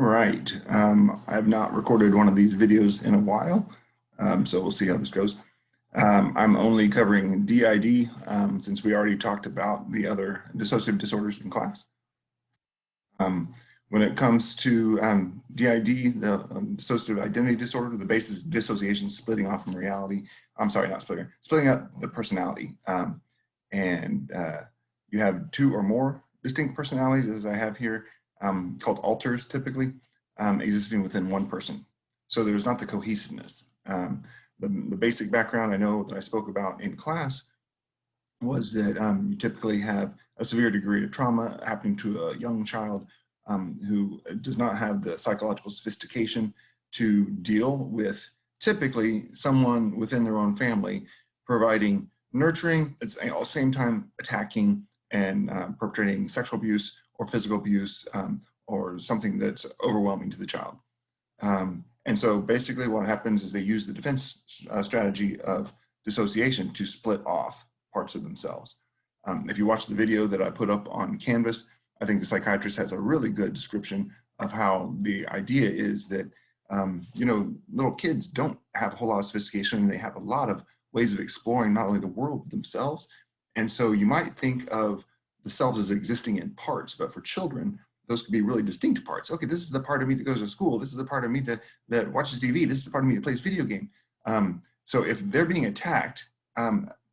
right. I have not recorded one of these videos in a while, so we'll see how this goes. I'm only covering DID since we already talked about the other dissociative disorders in class. When it comes to DID, the dissociative identity disorder, the basis is dissociation, splitting off from reality. I'm sorry, not splitting, splitting up the personality. You have two or more distinct personalities, as I have here, called alters typically, existing within one person. So there's not the cohesiveness. The basic background I know that I spoke about in class was that you typically have a severe degree of trauma happening to a young child who does not have the psychological sophistication to deal with typically someone within their own family providing nurturing, at the same time attacking and perpetrating sexual abuse or physical abuse or something that's overwhelming to the child. And so basically what happens is they use the defense strategy of dissociation to split off parts of themselves. If you watch the video that I put up on Canvas, I think the psychiatrist has a really good description of how the idea is that, little kids don't have a whole lot of sophistication, and they have a lot of ways of exploring not only the world but themselves. And so you might think of the selves as existing in parts, but for children, those could be really distinct parts. Okay, this is the part of me that goes to school. This is the part of me that watches TV. This is the part of me that plays video game. So if they're being attacked,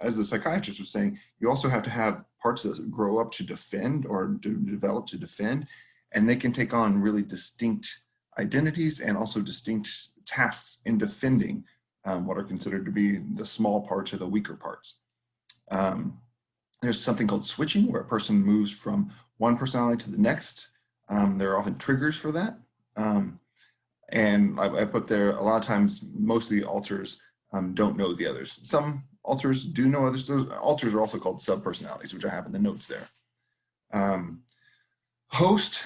as the psychiatrist was saying, you also have to have parts that grow up to defend or to develop to defend, and they can take on really distinct identities and also distinct tasks in defending what are considered to be the small parts or the weaker parts. There's something called switching, where a person moves from one personality to the next. There are often triggers for that. And I put there, a lot of times, most of the alters don't know the others. Some alters do know others. Those alters are also called subpersonalities, which I have in the notes there. Host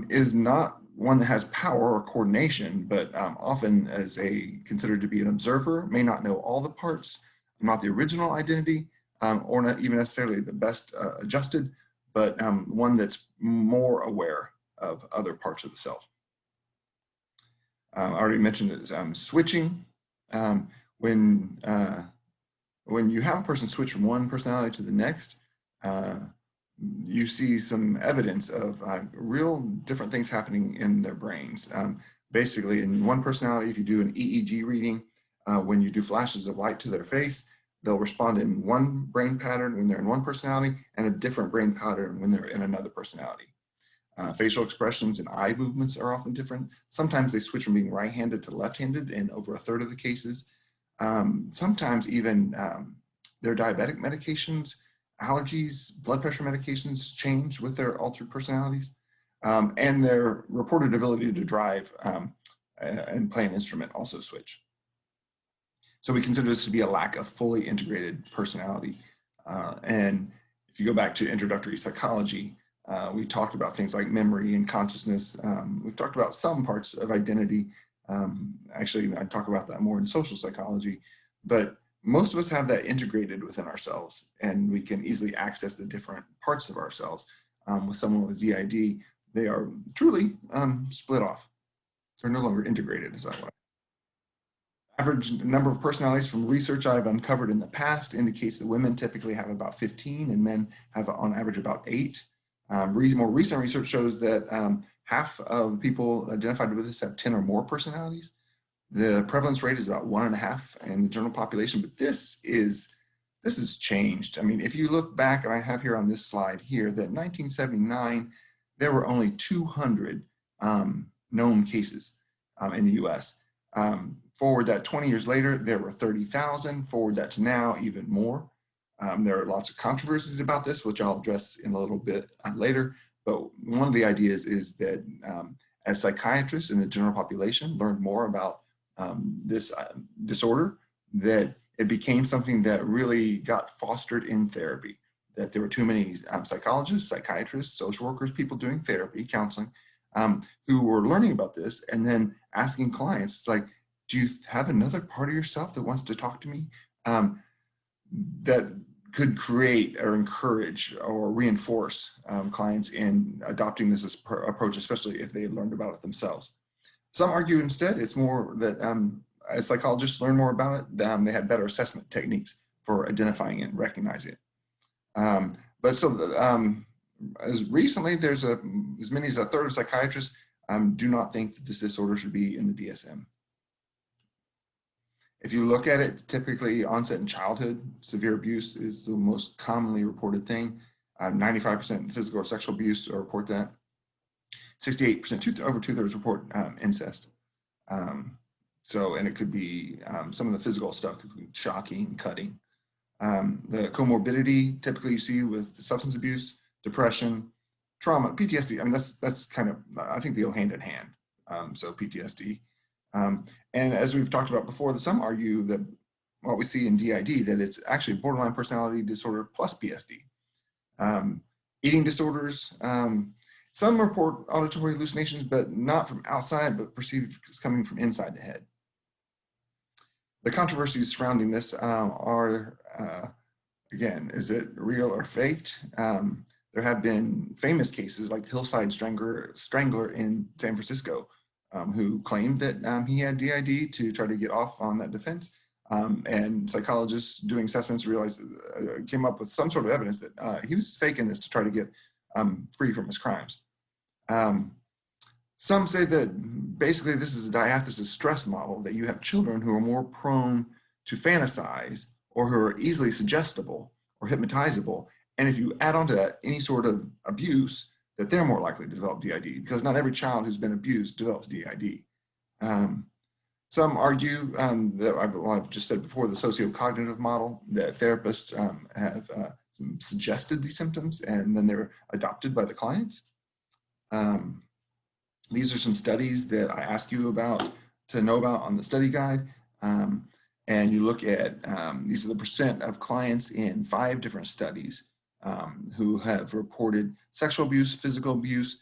is not one that has power or coordination, but often as considered to be an observer, may not know all the parts, not the original identity, or not even necessarily the best adjusted, but one that's more aware of other parts of the self. I already mentioned that switching. When you have a person switch from one personality to the next, you see some evidence of real different things happening in their brains. Basically, in one personality, if you do an EEG reading, when you do flashes of light to their face, they'll respond in one brain pattern when they're in one personality and a different brain pattern when they're in another personality. Facial expressions and eye movements are often different. Sometimes they switch from being right-handed to left-handed in over a third of the cases. Sometimes even their diabetic medications, allergies, blood pressure medications change with their altered personalities, and their reported ability to drive and play an instrument also switch. So we consider this to be a lack of fully integrated personality. And if you go back to introductory psychology, we talked about things like memory and consciousness. We've talked about some parts of identity. Actually, I talk about that more in social psychology, but most of us have that integrated within ourselves, and we can easily access the different parts of ourselves. With someone with DID, they are truly split off. They're no longer integrated, as I would. Average number of personalities from research I've uncovered in the past indicates that women typically have about 15 and men have on average about 8. More recent research shows that half of people identified with this have 10 or more personalities. The prevalence rate is about 1.5 in the general population, but this has changed. I mean, if you look back, and I have here on this slide here, that in 1979, there were only 200 known cases in the US. Forward that 20 years later, there were 30,000. Forward that to now, even more. There are lots of controversies about this, which I'll address in a little bit later. But one of the ideas is that as psychiatrists in the general population learned more about this disorder, that it became something that really got fostered in therapy. That there were too many psychologists, psychiatrists, social workers, people doing therapy, counseling, who were learning about this and then asking clients, like, do you have another part of yourself that wants to talk to me? That could create or encourage or reinforce clients in adopting this approach, especially if they learned about it themselves. Some argue instead it's more that as psychologists learn more about it, they had better assessment techniques for identifying it and recognizing it. But so as recently, there's as many as a third of psychiatrists do not think that this disorder should be in the DSM. If you look at it, typically onset in childhood, severe abuse is the most commonly reported thing. 95% physical or sexual abuse report that. 68%, over two-thirds report incest. And it could be some of the physical stuff, shocking, cutting. The comorbidity typically you see with substance abuse, depression, trauma, PTSD. I mean, that's kind of, I think they go hand in hand. So PTSD. And as we've talked about before, some argue that what we see in DID, that it's actually borderline personality disorder plus PSD. Eating disorders, some report auditory hallucinations, but not from outside, but perceived as coming from inside the head. The controversies surrounding this are, again, is it real or faked? There have been famous cases like the Hillside Strangler in San Francisco, who claimed that he had DID to try to get off on that defense. And psychologists doing assessments realized, came up with some sort of evidence that he was faking this to try to get free from his crimes. Some say that basically this is a diathesis stress model, that you have children who are more prone to fantasize or who are easily suggestible or hypnotizable. And if you add on to that any sort of abuse, that they're more likely to develop DID, because not every child who's been abused develops DID. Some argue that I've just said before, the sociocognitive model, that therapists have suggested these symptoms and then they're adopted by the clients. These are some studies that I ask you about to know about on the study guide. And you look at, these are the percent of clients in 5 different studies who have reported sexual abuse, physical abuse,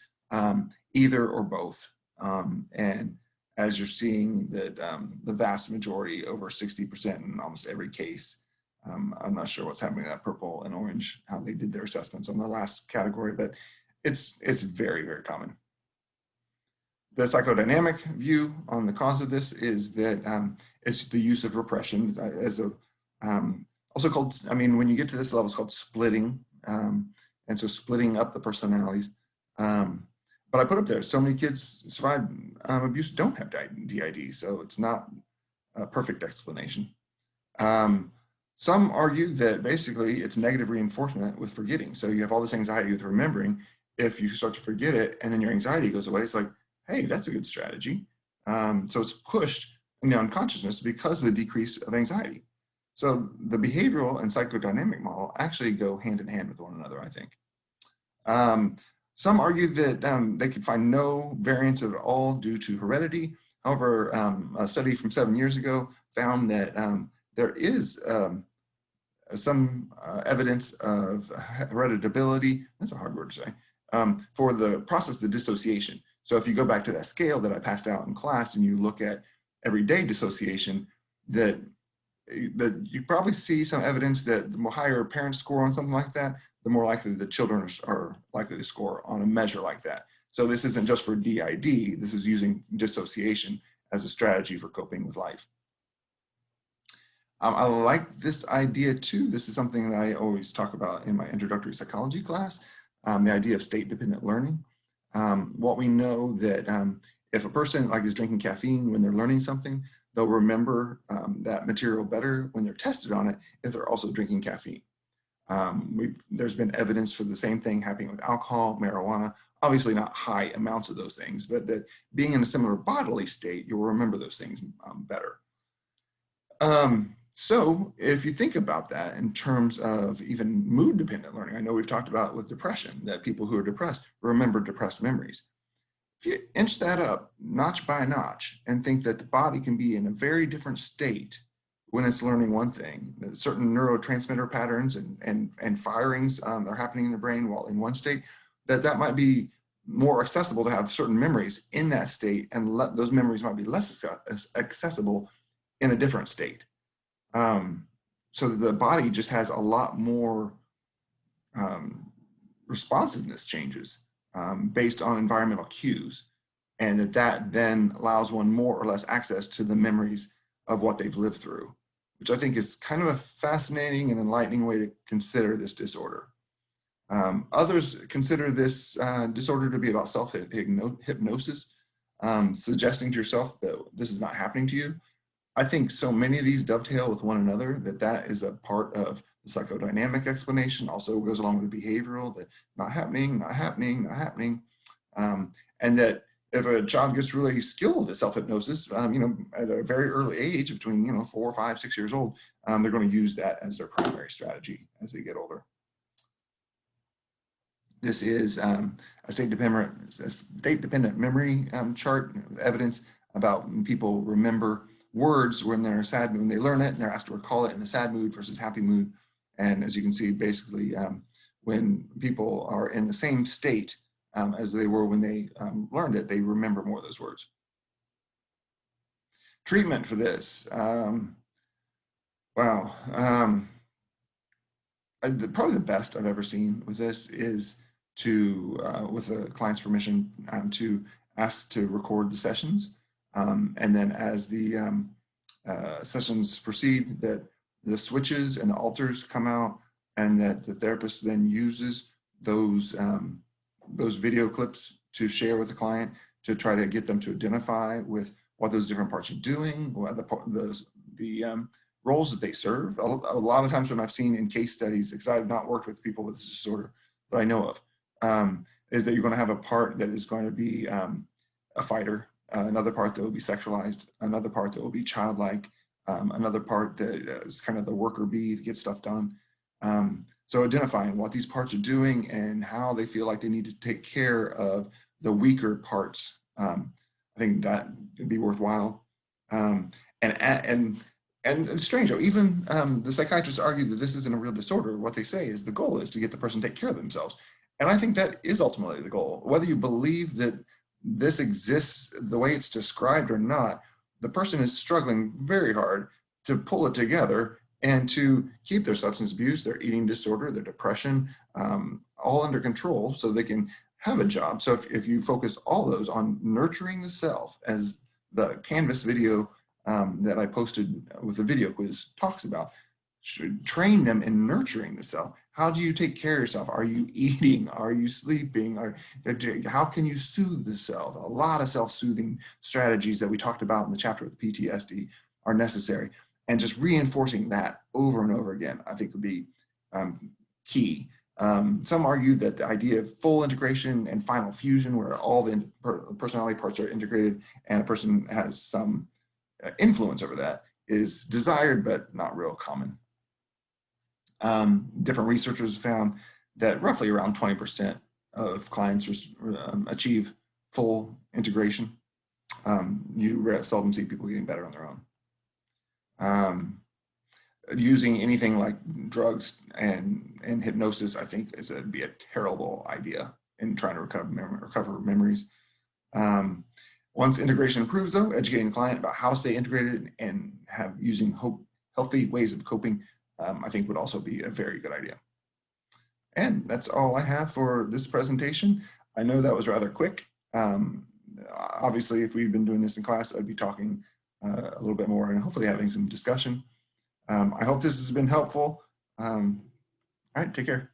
either or both. And as you're seeing that the vast majority, over 60% in almost every case, I'm not sure what's happening to that purple and orange, how they did their assessments on the last category, but it's very, very common. The psychodynamic view on the cause of this is that it's the use of repression as a, also called, I mean, when you get to this level, it's called splitting. And so splitting up the personalities. But I put up there, so many kids survive abuse don't have DID, so it's not a perfect explanation. Some argue that basically it's negative reinforcement with forgetting. So you have all this anxiety with remembering. If you start to forget it and then your anxiety goes away, it's like, hey, that's a good strategy. So it's pushed in the unconsciousness because of the decrease of anxiety. So the behavioral and psychodynamic model actually go hand in hand with one another, I think. Some argue that they could find no variance at all due to heredity. However, a study from 7 years ago found that there is some evidence of hereditability, that's a hard word to say, for the process of dissociation. So if you go back to that scale that I passed out in class and you look at everyday dissociation, that you probably see some evidence that the more higher parents score on something like that, the more likely the children are likely to score on a measure like that. So this isn't just for DID, this is using dissociation as a strategy for coping with life. I like this idea too. This is something that I always talk about in my introductory psychology class, the idea of state-dependent learning. What we know that if a person is drinking caffeine when they're learning something, they'll remember that material better when they're tested on it if they're also drinking caffeine. There's been evidence for the same thing happening with alcohol, marijuana, obviously not high amounts of those things, but that being in a similar bodily state, you'll remember those things better. So if you think about that in terms of even mood-dependent learning, I know we've talked about with depression, that people who are depressed remember depressed memories. If you inch that up notch by notch and think that the body can be in a very different state when it's learning one thing, that certain neurotransmitter patterns and firings are happening in the brain while in one state, that might be more accessible to have certain memories in that state, and those memories might be less accessible in a different state. so the body just has a lot more responsiveness changes based on environmental cues, and that then allows one more or less access to the memories of what they've lived through, which I think is kind of a fascinating and enlightening way to consider this disorder. Others consider this disorder to be about self-hypnosis, suggesting to yourself that this is not happening to you. I think so many of these dovetail with one another, that is a part of the psychodynamic explanation. Also goes along with the behavioral, that not happening, not happening, not happening. And that if a child gets really skilled at self-hypnosis, at a very early age, between 4, 5, 6 years old, they're going to use that as their primary strategy as they get older. This is a state-dependent memory chart, evidence about when people remember words when they're sad, when they learn it and they're asked to recall it in a sad mood versus happy mood. And as you can see, basically, when people are in the same state as they were when they learned it, they remember more of those words. Treatment for this, wow. Probably the best I've ever seen with this is to, with a client's permission, to ask to record the sessions. And then as the sessions proceed, that the switches and the alters come out, and that the therapist then uses those video clips to share with the client to try to get them to identify with what those different parts are doing, what the roles that they serve. A lot of times when I've seen in case studies, because I've not worked with people with this disorder, but I know of, is that you're going to have a part that is going to be a fighter, another part that will be sexualized, another part that will be childlike, another part that is kind of the worker bee to get stuff done. So identifying what these parts are doing and how they feel like they need to take care of the weaker parts. I think that would be worthwhile. And it's strange, even the psychiatrists argue that this isn't a real disorder. What they say is the goal is to get the person to take care of themselves. And I think that is ultimately the goal. Whether you believe that this exists the way it's described or not, the person is struggling very hard to pull it together and to keep their substance abuse, their eating disorder, their depression, all under control so they can have a job. So if you focus all those on nurturing the self, as the Canvas video that I posted with the video quiz talks about, should train them in nurturing the self. How do you take care of yourself? Are you eating? Are you sleeping? How can you soothe the self? A lot of self-soothing strategies that we talked about in the chapter with PTSD are necessary. And just reinforcing that over and over again, I think would be key. Some argue that the idea of full integration and final fusion, where all the personality parts are integrated and a person has some influence over that, is desired but not real common. Different researchers found that roughly around 20% of clients achieve full integration. You seldom see people getting better on their own. Using anything like drugs and hypnosis, I think, would be a terrible idea in trying to recover memories. Once integration improves, though, educating the client about how to stay integrated and using healthy ways of coping, I think would also be a very good idea. And that's all I have for this presentation. I know that was rather quick. Obviously, if we'd been doing this in class, I'd be talking a little bit more and hopefully having some discussion. I hope this has been helpful. All right, take care.